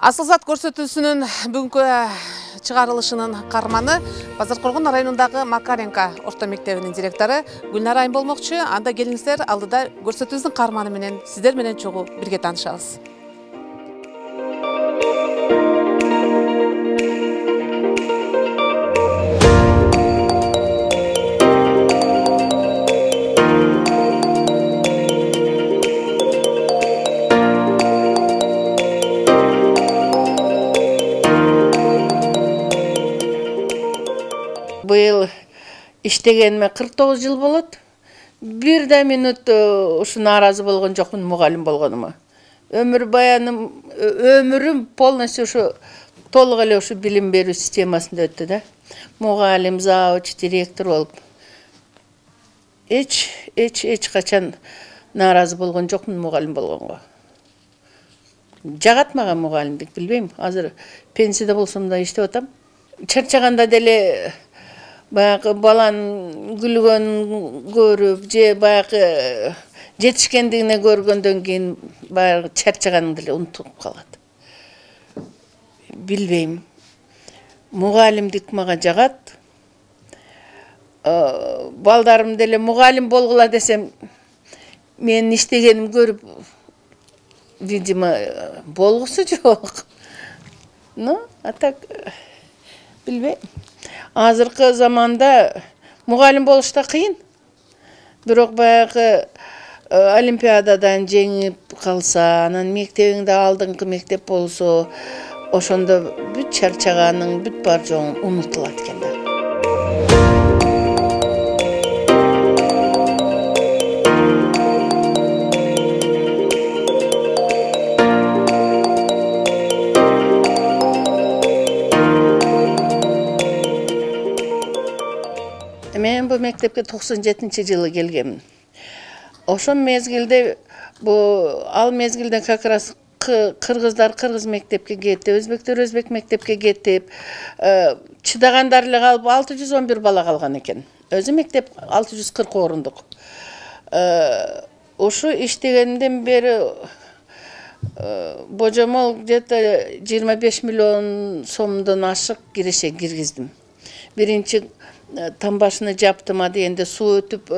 Асыл-сат көрсөтүүсүнүн бүгүнкү чыгарылышынын карманы Базаркоргон районундагы Макаренко орто мектебинин директору Гүлнара Айым болмокчу. Анда келиңиздер, алдыда көрсөтүүбүздүн карманы менен сиздер менен чогуу бирге таанышабыз. Быйыл иштегениме 49 жыл болот. Бир да минут ушу нааразы болгон жокмун мугалим болгонума. Өмүрүм полностью ушу толук эле ушу билим берүү системасында өттү да. Мугалим, завуч, директор болуп. Эч качан нааразы болгон жокмун мугалим болгонго. Жагат мага мугалимдик, билбейм. Азыр пенсияда болсом да иштеп атам. Чарчаганда деле баягы баланын күлгөнүн көрүп, же баягы жетишкендигине көргөндөн кийин баягы чарчаганың деле унутуп калат. Билбейм. Мугалимдик мага жагат. Балдарым деле мугалим болгула десем, менин иштегенимди көрүп, видимо, болгусу жок. А так билбейм. Азыркы заманда мугалим болуш да кыйын. Бирок баягы олимпиададан жеңип калса, анан мектебиңде алдыңкы мектеп болсо, ошондо бүт чарчаганың, бүт бар жоң унутулат экен да. Мен бу мектепке 97-жылы келгемин. Ошол мезгилде ал мезгилде как раз кыргыздар кыргыз мектепке кетти, өзбектер өзбек мектепке кетип, чыдагандар эле калып 611 бала калган экен. Өзү мектеп 640 орундук. Ушу иштегенден бери божомол где-то 25 миллион сомдон ашык киреше киргиздим. Биринчи тамбашыны жаптым, дегенде суу өтүп,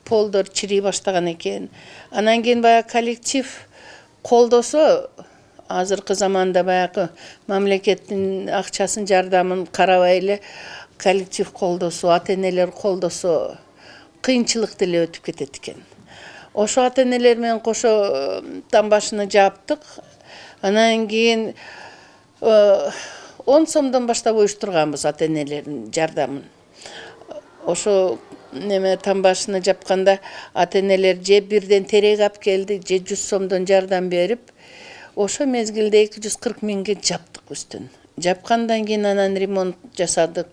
полдор чирей баштаган экен. Анан кийин баягы коллектив колдосо, азыркы заманда баягы мамлекеттин акчасын, жардамын карабай эле коллектив колдосо, ата-энелер колдосо, кыйынчылык деле өтүп кетет экен. Ошо ата-энелер менен кошо тамбашыны жаптык. Анан кийин 10 сомдон баштап уюштурганбыз ата-энелердин жардамын. Ошо тамбашыны жапканда ата-энелер же бирден терек алып келди, же 100 сомдон жардам берип, ошо мезгилде 240 миңге жаптык үстүн. Жапкандан кийин анан ремонт жасадык.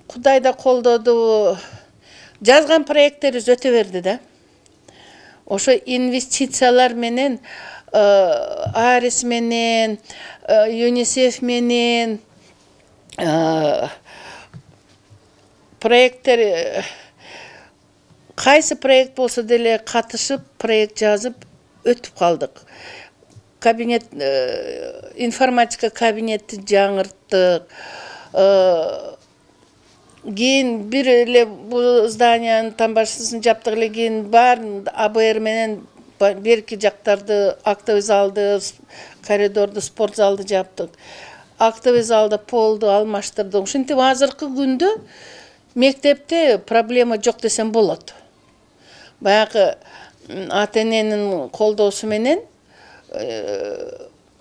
Кудай да колдоду. Жазган проекттерибиз өтө берди да. Ошо инвестициялар менен, Арис менен, ЮНИСЕФ менен, проекттер, кайсы проект болсо деле катышып, проект жазып өтүп калдык. Кабинет, информатика кабинетти жаңырттык. Кийин бир эле бул зданиянын тамбашысын жаптык эле, кийин баарын АБР менен берки жактарды, актовый залды, коридорду, спорт залды жаптык. Актовый залда полду алмаштырдык. Ушинтип азыркы күндө мектепте проблема жок десем болот. Баягы ата-эненин колдоосу менен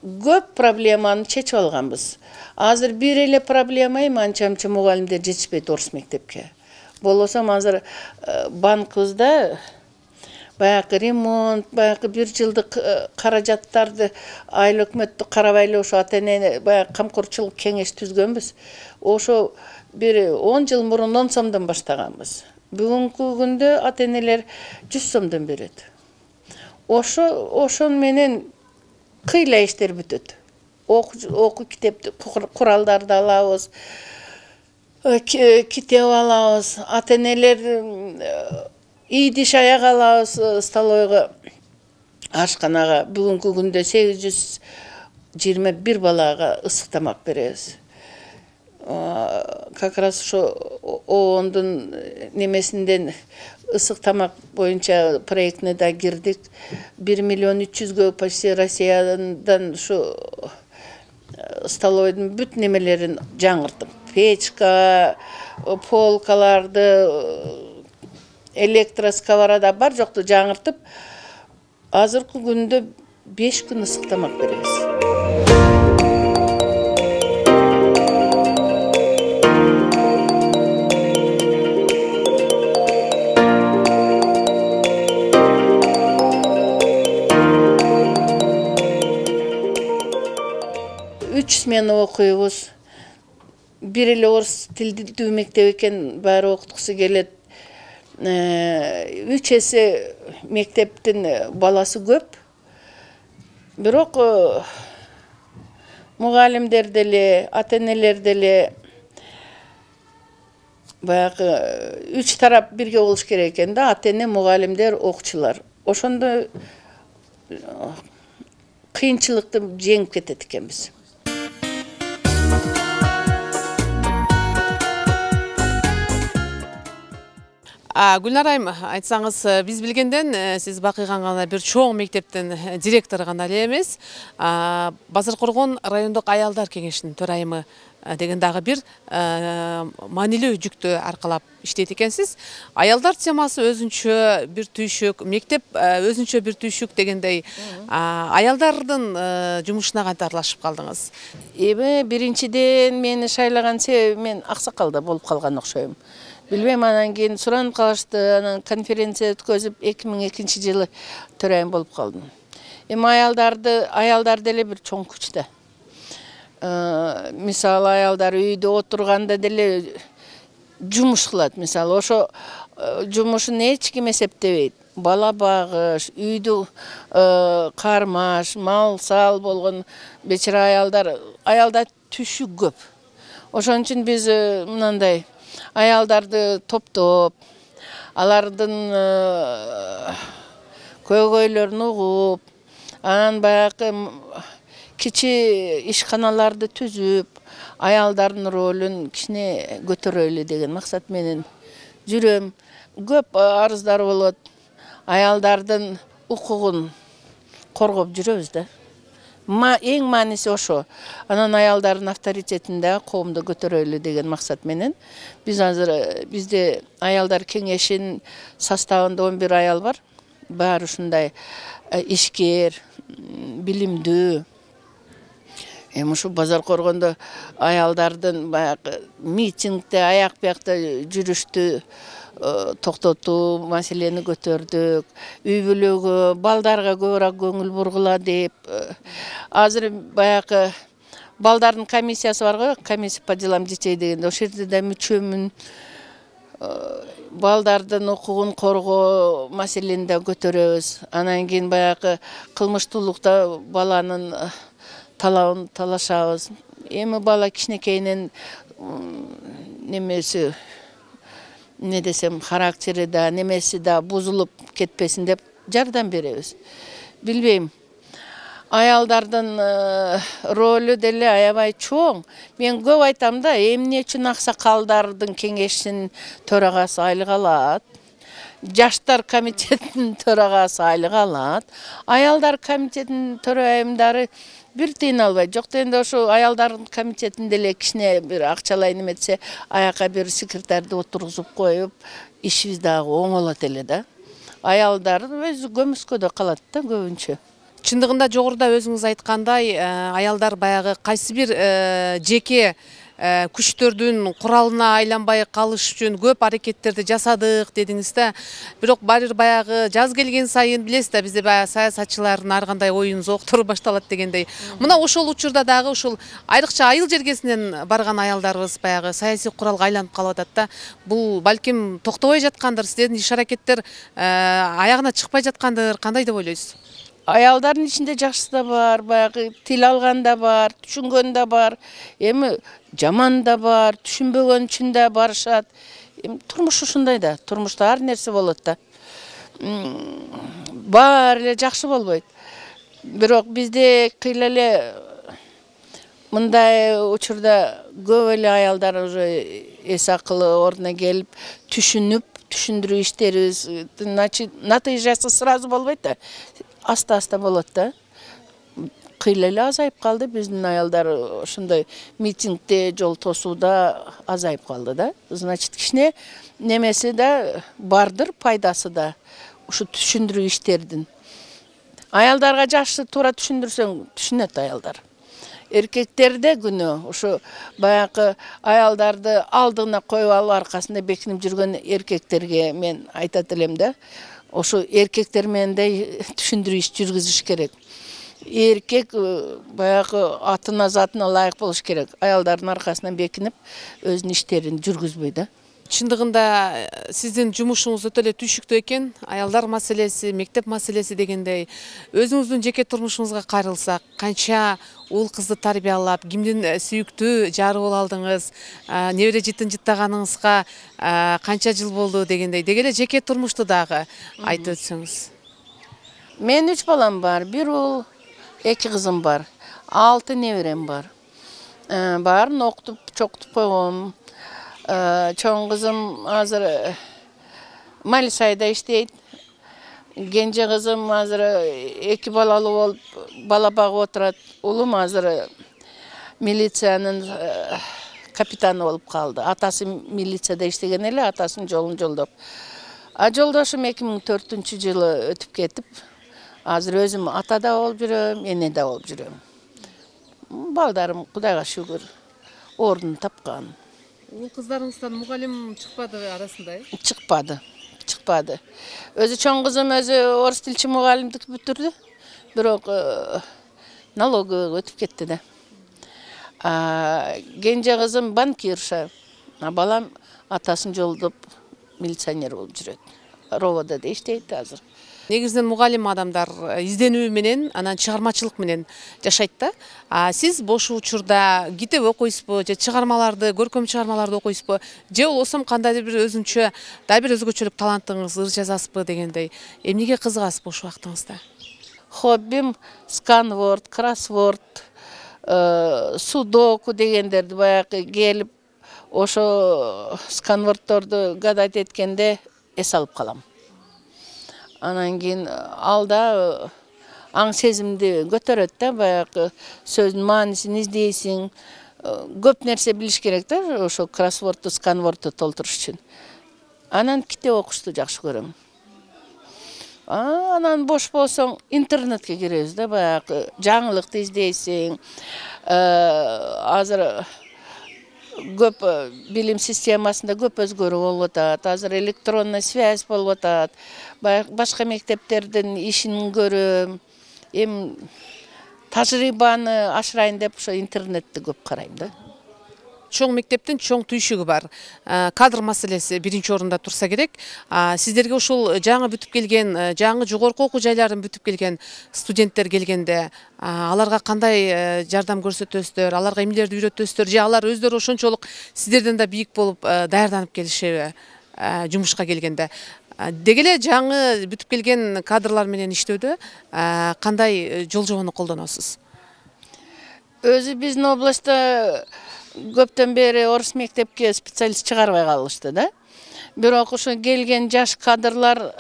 көп проблеманы чечип алганбыз. Азыр бир эле проблема анча-мынча мугалимдер жетишпейт орус мектепке. Болбосо азыр банкыбызда баягы ремонт, баягы бир жылдык каражаттарды айыл өкмөттү карабай эле ошо ата-эне баягы камкорчулук кеңеш түзгөнбүз. Ошо бир 10 жыл мурун 10 сомдон баштаганбыз. Бүгүнкү күндө ата-энелер 100 сомдон берет. ошон менен кыйла иштер бүтөт. Окуу китепти, куралдарды алабыз, китеп алабыз, ата-энелер идиш аяк алабыз столовойго, ашканага. Бүгүнкү күндө 821 балага ысык тамак беребиз. Как раз ошо ООНдун немесинден ысык тамак боюнча проектине да кирдик. 1 миллион 300гө почти Россиядан ушу столовойдун бүт немелерин жаңырттык. Печка, полкаларды, электросковорода бар жокту жаңыртып, азыркы күндө 5 күн ысык тамак беребиз. Үч смена окуйбуз. Бир эле орус тилдүү мектеп экен, баары окуткусу келет. 3 эсе мектептин баласы көп. Бирок мугалимдер деле, ата-энелер деле баягы 3 тарап бирге болуш керек экен да, ата-эне, мугалимдер, окуучулар. Ошондо кыйынчылыкты жеңип кетет экенбиз. Гүлнар айым, айтсаңыз, биз билгенден сиз бакыйган гана бир чоң мектептин директору гана эле эмес, Базаркоргон райондук аялдар кеңешинин төрайымы деген дагы бир маанилүү жүктү аркалап иштейт экенсиз. Аялдар темасы өзүнчө бир түйшүк, мектеп өзүнчө бир түйшүк дегендей, аялдардын жумушуна кантип аралашып калдыңыз? Эми биринчиден мени шайлаган себебим, мен аксакалда болуп калган окшойм. Билбейм, анан кийин суранып калышты, анан конференция өткөзүп 2002-жылы төрайым болуп калдым. Эми аялдар деле бир чоң күч да. Мисалы, аялдар үйдө отурганда деле жумуш кылат. Мисалы, ошо жумушун эч ким эсептебейт. Бала багыш, үйдү кармаш, мал сал болгон бечара аялдар түшүк көп. Ошон үчүн биз мындай аялдарды топтоп, алардын көйгөйлөрүн угуп, анан баягы кичи ишканаларды түзүп, аялдардын ролун кичине көтөрөлү деген максат менен жүрөм. Көп арыздар болот, аялдардын укугун коргоп жүрөбүз да. Эң мааниси ошо. Анан аялдардын авторитетин да коомдо көтөрөлү деген максат менен биз азыр бизде аялдар кеңешинин составында 11 аял бар. Баары ушундай ишкер, билимдүү. Эми ушу Базаркоргондо аялдардын баягы митингде, аяк биякта жүрүштү токтотуу маселени көтөрдүк. Үй бүлөгө, балдарга көбүрөөк көңүл бургула деп. Азыр баягы балдардын комиссиясы бар го, комиссия по делам детей дегенде, ошол жерде да мүчөмүн. Балдардын укугун коргоо маселени да көтөрөбүз. Анан кийин баягы кылмыштуулукта баланын талабын талашабыз. Эми бала кичинекейинен немеси, не десем, характери да, немеси да бузулуп кетпесин деп жардам беребиз. Билбейм, аялдардын ролу деле аябай чоң. Мен көп айтам да, эмне үчүн аксакалдардын кеңешинин төрагасы айлык алат, жаштар комитетинин төрагасы айлык алат, аялдар комитетинин төрайымдары бир тыйын албайт. Жок дегенде ошо аялдардын комитетинде эле кичине бир акчалай неметсе, аяка бир секретарды отургузуп коюп, ишибиз дагы оңолот эле да. Аялдар өзү көмүскөдө калат да көбүнчө. Чындыгында жогоруда өзүңүз айткандай, аялдар баягы кайсы бир жеке күчтөрдүн куралына айланбай калыш үчүн көп аракеттерди жасадык дедиңиз да. Бирок баары баягы жаз келген сайын билесиз да, бизде баягы саясатчылардын ар кандай оюн зооктору башталат дегендей. Мына ошол учурда дагы ушул айрыкча айыл жергесинен барган аялдарыбыз баягы саясий куралга айланып калып атат да. Бул балким токтобой жаткандыр, силердин иш аракеттер аягына чыкпай жаткандыр, кандай деп ойлойсуз? Аялдардын ичинде жакшысы да бар, баягы тил алган да бар, түшүнгөн да бар, эми жаман да бар, түшүнбөгөн үчүн да барышат. Турмуш ушундай да, турмушта ар нерсе болот да. Баары эле жакшы болбойт. Бирок бизде кыйла эле мындай учурда көп эле аялдар уже эс акылы ордуна келип, түшүнүп, түшүндүрүү иштерибиз, натыйжасы сразу болбойт да. Аста-аста болот да. Кыйла эле азайып калды биздин аялдар, ошондой митингде, жол тосууда азайып калды да. Значит, кичине немеси да бардыр, пайдасы да ушу түшүндүрүү иштердин. Аялдарга жакшы туура түшүндүрсөң, түшүнөт аялдар. Эркектерде күнөө ушу баягы аялдарды алдыгына коюп алып аркасында бекинип жүргөн эркектерге мен айтат элем да. Ошо эркектер менен да түшүндүрүү иш жүргүзүш керек. Эркек баягы атына затына ылайык болуш керек. Аялдардын аркасынан бекинип өзүнүн иштерин жүргүзбөй да. Чындыгында сиздин жумушуңуз өтө эле түйшүктүү экен. Аялдар маселеси, мектеп маселеси дегендей. Өзүңүздүн жеке турмушуңузга кайрылсак, канча уул кызды тарбиялап, кимдин сүйүктүү жары боло алдыңыз, небере жытын жыттаганыңызга канча жыл болду дегендей. Деги эле жеке турмушту дагы айтып өтсөңүз. Мен 3 балам бар, 1 уул, 2 кызым бар, 6 неберем бар. Баарын окутуп, чокутуп койгом. Чоң кызым азыр Малисайда иштейт. Кенже кызым азыр 2 балалуу болуп, бала багып отурат. Улум азыр милициянын капитаны болуп калды. Атасы милицияда иштеген эле, атасынын жолун жолдоп. Жолдошум 2004-жылы өтүп кетип, азыр өзүм ата да болуп жүрөм, эне да болуп жүрөм. Балдарым Кудайга шүгүр ордун тапкан. Уул кыздарыңыздан мугалим чыкпады арасында? Чыкпады. Өзү чоң кызым өзү орус тилчи мугалимдик бүтүрдү. Бирок налоговыйга өтүп кетти да. Кенже кызым банкирша, балам атасын жолдоп милиционер болуп жүрөт. Роводо да иштейт азыр. Негизинен мугалим адамдар изденүү менен, анан чыгармачылык менен жашайт да. Сиз бош учурда китеп окуйсузбу, же чыгармаларды, көркөм чыгармаларды окуйсузбу, же болбосо кандайдыр бир өзүнчө, дагы бир өзгөчөлүк талантыңыз, ыр жазасызбы дегендей. Эмнеге кызыгасыз бош убактыңызда? Хоббим сканворд, кроссворд, судоку дегендерди баягы келип, ошо сканвордторду гадать эткенде эс алып калам. Анан кийин алда аң сезимди көтөрөт да, баягы сөздүн маанисин издейсиң. Көп нерсе билиш керек да, ошо кроссвордду, сканвордду толтуруш үчүн. Анан китеп окушту жакшы көрөм. Анан бош болсоң интернетке киребиз да, баягы жаңылыкты издейсиң. Азыр көп билим системасында көп өзгөрүү болуп атат. Азыр электронный связь болуп атат. Башка мектептердин ишин көрөм. Тажрыйбаны ашырайын деп ошо интернетти көп карайм да. Чоң мектептин чоң түйшүгү бар. Кадр маселеси биринчи орунда турса керек. Сиздерге ушул жаңы бүтүп келген, жаңы жогорку окуу жайларын бүтүп келген студенттер келгенде, аларга кандай жардам көрсөтөсүздөр, аларга эмнелерди үйрөтөсүздөр, же алар өздөрү ошончолук сиздерден да бийик болуп даярданып келишеби жумушка келгенде? Деги эле жаңы бүтүп келген кадрлар менен иштөөдө кандай жол жобону колдоносуз? Өзү биздин областта көптөн бери орус мектепке специалист чыгарбай калышты да. Бирок ошо келген жаш кадрлар,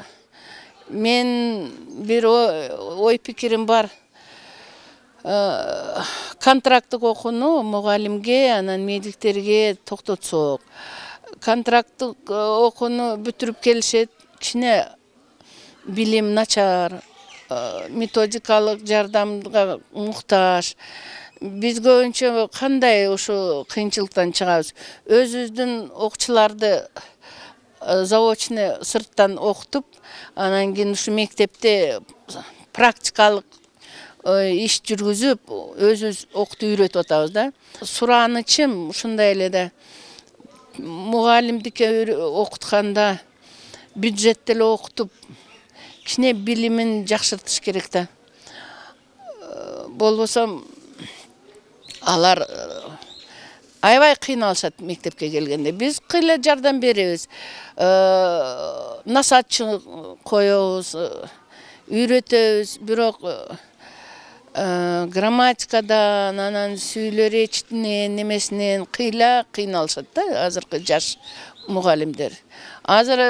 мен бир ой пикирим бар. Контракттык окууну мугалимге, анан медиктерге токтотсок. Контракттык окууну бүтүрүп келишет, кичине билим начар, методикалык жардамга муктаж. Биз көбүнчө кандай ушу кыйынчылыктан чыгабыз? Өзүбүздүн окуучуларды заочный сырттан окутуп, анан кийин ушу мектепте практикалык иш жүргүзүп, өзүбүз окутуп үйрөтүп атабыз да. Суранычым ушундай эле да. Мугалимдикке окутканда бюджетте эле окутуп, кичине билимин жакшыртыш керек да. Болбосо алар аябай кыйналышат мектепке келгенде. Биз кыйла жардам беребиз. Насатчы коебуз, үйрөтөбүз, бирок грамматикадан, анан сүйлөө речитинен, немесинен кыйла кыйналышат да азыркы жаш мугалимдер. Азыр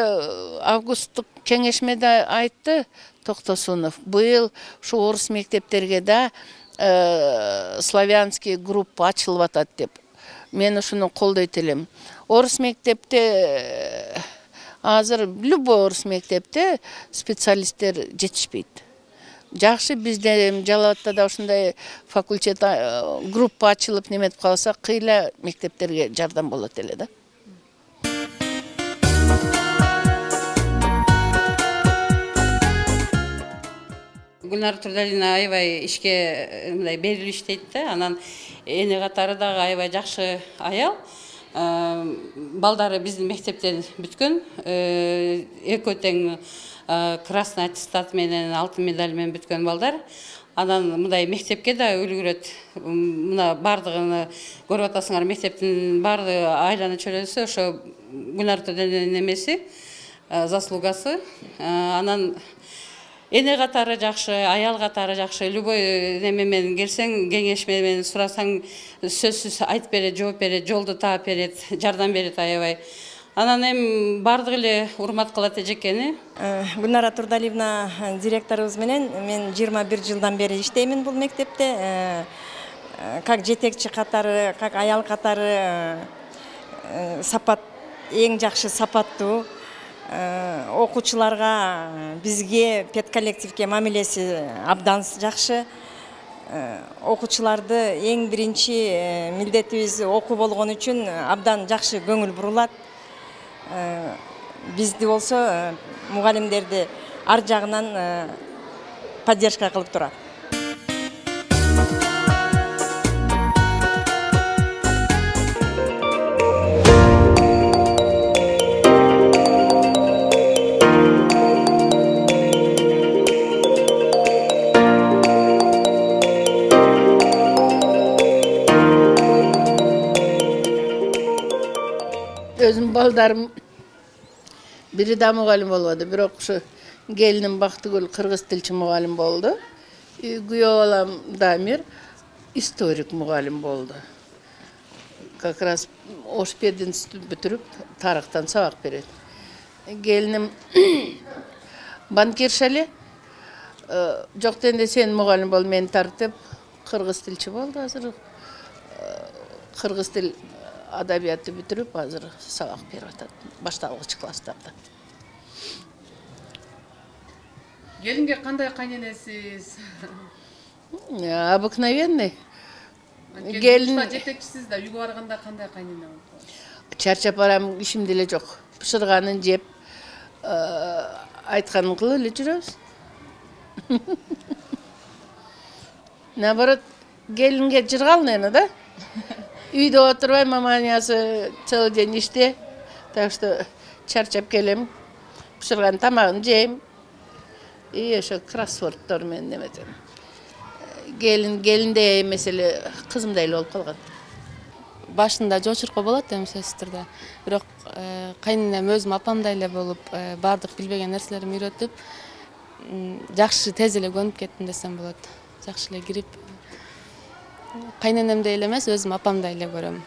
августтук кеңешмеде айтты Токтосунов, быйыл ушу орус мектептерге да славянский группа ачылып атат деп. Мен ушуну колдойт элем. Орус мектепте азыр любой орус мектепте специалисттер жетишпейт. Жакшы бизде Жалал Абадта да ушундай факультет группа ачылып неметип калса, кыйла мектептерге жардам болот эле да. Гүлнар Турдалина аябай ишке мындай берилип иштейт да, анан эне катары дагы аябай жакшы аял. Балдары биздин мектептен бүткөн, экөө тең красный аттестат менен алтын медаль менен бүткөн балдар. Анан мындай мектепке да үлгүрөт. Мына бардыгын көрүп атасыңар, мектептин бардыгы айланып чөйрөсө, ошо Гүлнар Турдалинанын немеси, заслугасы. Анан эне катары жакшы, аял катары жакшы. Любой неме менен келсең, кеңешме менен сурасаң, сөзсүз айтып берет, жооп берет, жолду таап берет, жардам берет аябай. Анан эми бардык эле урмат кылат эжекени. Гүлнара Турдалиевна директорубуз менен мен 21 жылдан бери иштеймин бул мектепте. Как жетекчи катары, как аял катары сапат, эң жакшы сапаттуу. Окуучуларга, бизге, педколлективге мамилеси абдан жакшы. Окуучуларды эң биринчи милдетибиз окуу болгон үчүн абдан жакшы көңүл бурулат. Бизди болсо мугалимдерди ар жагынан поддержка кылып турат. Өзүм балдарым бири да мугалим болбоду, бирок ушу келиним Бактыгүл кыргыз тилчи мугалим болду. Күйөө балам Дамир историк мугалим болду. Как раз Ош пединститут бүтүрүп, тарыхтан сабак берет. Келиним банкирша эле. Жок дегенде сен мугалим бол, мени тартып, кыргыз тилчи болду азыр. Кыргыз тил адабиятты бүтүрүп, азыр сабак берип атат башталгыч класстарда. Келинге кандай кайненесиз? Обыкновенный. Келин жетекчисиз да, үйгө барганда кандай кайнене болду? Чарчап барам, ишимде эле жок. Пышырганын жеп, айтканын кылып эле жүрөбүз. Наоборот, келинге жыргалын эми да. Үйдө отурбай, маманясы целый день иште. Так что чарчап келем, пышырган тамагын жейм. И ошо кроссвордтор менен неметем. Келинде эмес эле кызымдай эле болуп калган. Башында жочуркоо болот эми сөзсүз турда. Бирок кайненем өзүм апамдай эле болуп, бардык билбеген нерселерин үйрөтүп, жакшы тез эле көнүп кеттим десем болот. Жакшы эле кирип, кайненемдей эле эмес, өзүм апамдай эле көрөм.